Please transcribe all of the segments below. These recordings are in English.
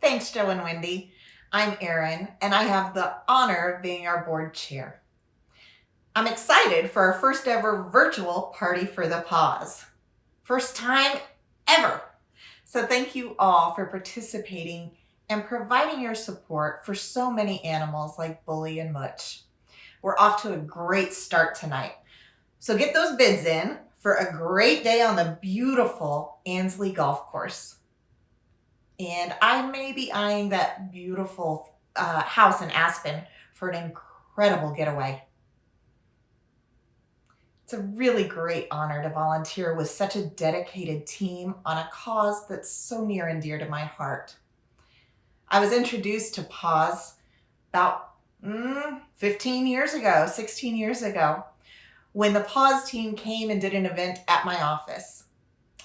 Thanks, Joe and Wendy. I'm Erin, and I have the honor of being our board chair. I'm excited for our first ever virtual Party for the Paws. First time ever. So thank you all for participating and providing your support for so many animals like Bully and Mutch. We're off to a great start tonight. So get those bids in for a great day on the beautiful Ansley Golf Course. And I may be eyeing that beautiful house in Aspen for an incredible getaway. It's a really great honor to volunteer with such a dedicated team on a cause that's so near and dear to my heart. I was introduced to PAWS about 15 years ago, 16 years ago, when the PAWS team came and did an event at my office.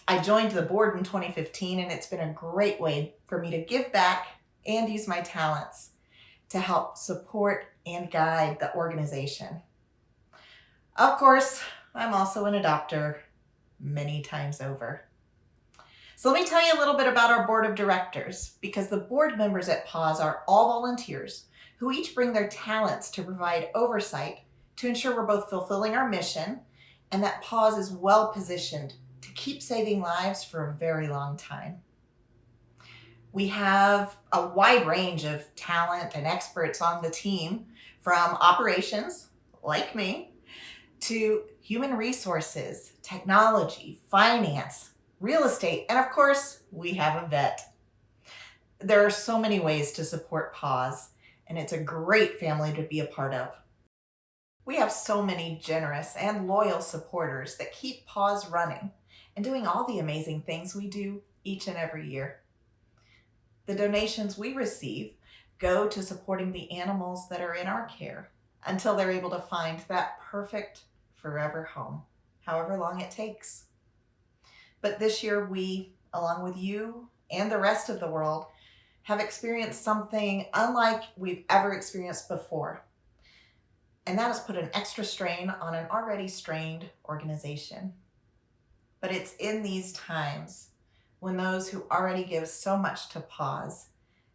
I joined the board in 2015, and it's been a great way for me to give back and use my talents to help support and guide the organization. Of course, I'm also an adopter many times over. So let me tell you a little bit about our board of directors, because the board members at PAWS are all volunteers who each bring their talents to provide oversight to ensure we're both fulfilling our mission and that PAWS is well positioned to keep saving lives for a very long time. We have a wide range of talent and experts on the team, from operations, like me, to human resources, technology, finance, real estate, and of course, we have a vet. There are so many ways to support PAWS, and it's a great family to be a part of. We have so many generous and loyal supporters that keep PAWS running and doing all the amazing things we do each and every year. The donations we receive go to supporting the animals that are in our care until they're able to find that perfect forever home, however long it takes. But this year we, along with you and the rest of the world, have experienced something unlike we've ever experienced before. And that has put an extra strain on an already strained organization. But it's in these times when those who already give so much to PAWS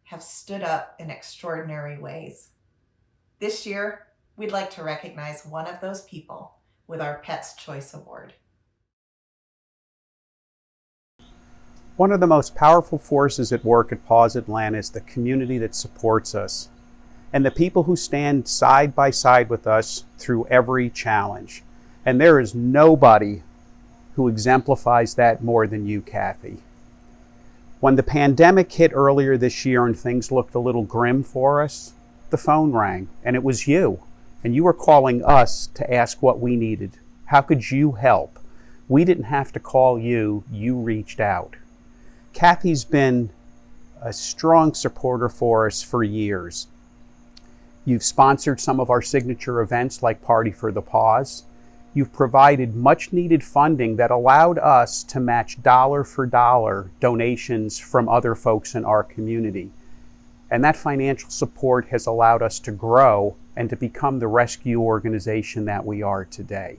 have stood up in extraordinary ways. This year, we'd like to recognize one of those people with our Pet's Choice Award. One of the most powerful forces at work at PAWS Atlanta is the community that supports us and the people who stand side by side with us through every challenge. And there is nobody who exemplifies that more than you, Kathy. When the pandemic hit earlier this year and things looked a little grim for us, the phone rang, and it was you. And you were calling us to ask what we needed. How could you help? We didn't have to call you, you reached out. Kathy's been a strong supporter for us for years. You've sponsored some of our signature events like Party for the Paws. You've provided much needed funding that allowed us to match dollar for dollar donations from other folks in our community. And that financial support has allowed us to grow and to become the rescue organization that we are today.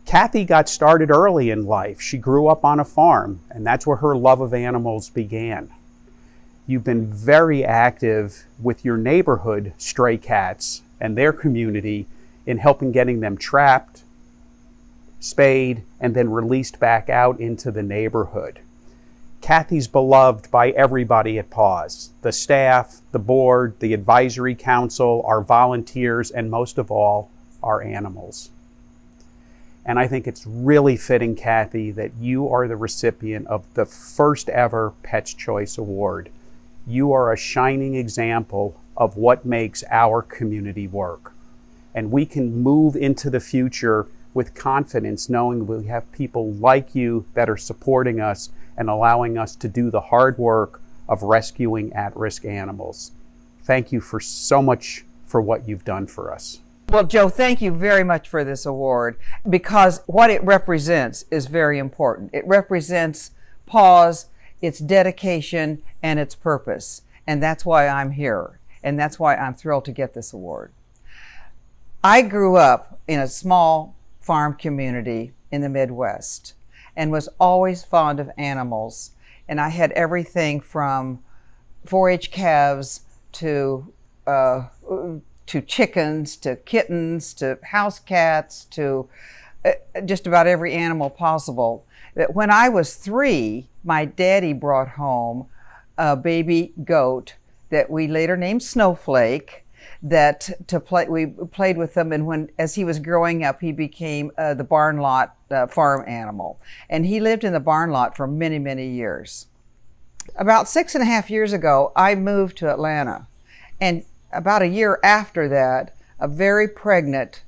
Kathy got started early in life. She grew up on a farm, and that's where her love of animals began. You've been very active with your neighborhood stray cats and their community in helping getting them trapped, spayed, and then released back out into the neighborhood. Kathy's beloved by everybody at PAWS, the staff, the board, the advisory council, our volunteers, and most of all, our animals. And I think it's really fitting, Kathy, that you are the recipient of the first ever Pet's Choice Award. You are a shining example of what makes our community work. And we can move into the future with confidence, knowing we have people like you that are supporting us and allowing us to do the hard work of rescuing at-risk animals. Thank you for so much for what you've done for us. Well, Joe, thank you very much for this award, because what it represents is very important. It represents PAWS, its dedication, and its purpose. And that's why I'm here. And that's why I'm thrilled to get this award. I grew up in a small farm community in the Midwest and was always fond of animals. And I had everything from 4-H calves uh, to chickens, to kittens, to house cats, to just about every animal possible. That when I was 3, my daddy brought home a baby goat that we later named Snowflake. We played with them, and as he was growing up, he became the barn lot farm animal, and he lived in the barn lot for many, many years. About 6.5 years ago, I moved to Atlanta, and about a year after that, a very pregnant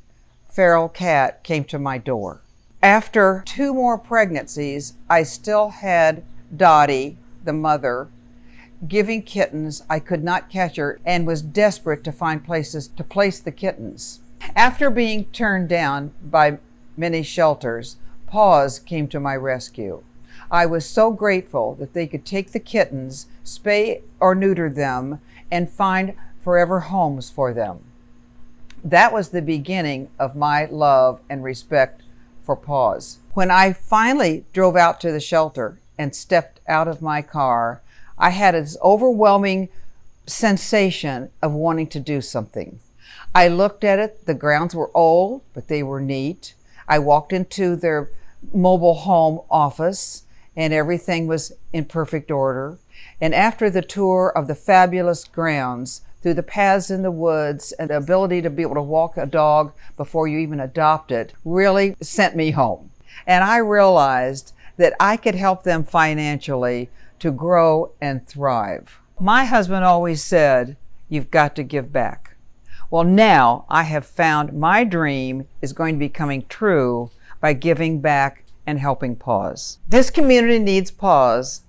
feral cat came to my door. After 2 more pregnancies, I still had Dottie, the mother, giving kittens. I could not catch her and was desperate to find places to place the kittens. After being turned down by many shelters, PAWS came to my rescue. I was so grateful that they could take the kittens, spay or neuter them, and find forever homes for them. That was the beginning of my love and respect for PAWS. When I finally drove out to the shelter and stepped out of my car, I had this overwhelming sensation of wanting to do something. I looked at it. The grounds were old, but they were neat. I walked into their mobile home office, and everything was in perfect order. And after the tour of the fabulous grounds, through the paths in the woods, and the ability to be able to walk a dog before you even adopt it really sent me home. And I realized that I could help them financially to grow and thrive. My husband always said, "You've got to give back." Well, now I have found my dream is going to be coming true by giving back and helping PAWS. This community needs PAWS,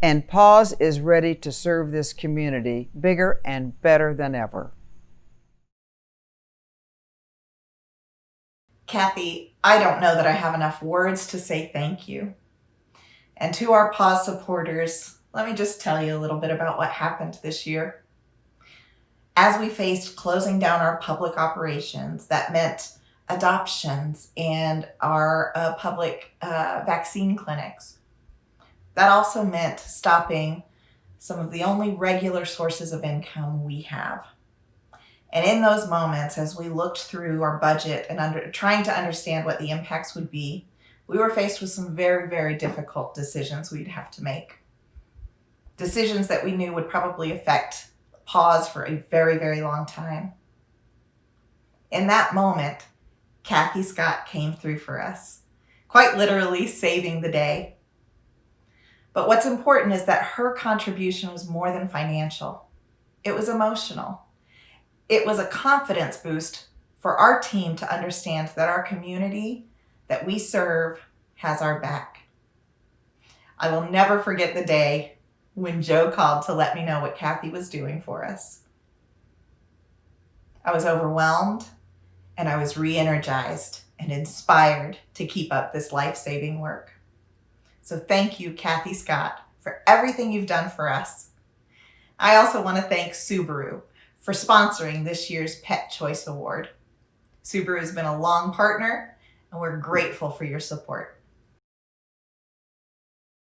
and PAWS is ready to serve this community bigger and better than ever. Kathy, I don't know that I have enough words to say thank you. And to our PAWS supporters, let me just tell you a little bit about what happened this year. As we faced closing down our public operations, that meant adoptions and our public vaccine clinics. That also meant stopping some of the only regular sources of income we have. And in those moments, as we looked through our budget and trying to understand what the impacts would be, we were faced with some very, very difficult decisions we'd have to make. Decisions that we knew would probably affect PAWS for a very, very long time. In that moment, Kathy Scott came through for us, quite literally saving the day. But what's important is that her contribution was more than financial. It was emotional. It was a confidence boost for our team to understand that our community that we serve has our back. I will never forget the day when Joe called to let me know what Kathy was doing for us. I was overwhelmed, and I was re-energized and inspired to keep up this life-saving work. So thank you, Kathy Scott, for everything you've done for us. I also want to thank Subaru for sponsoring this year's Pet Choice Award. Subaru has been a long partner, and we're grateful for your support.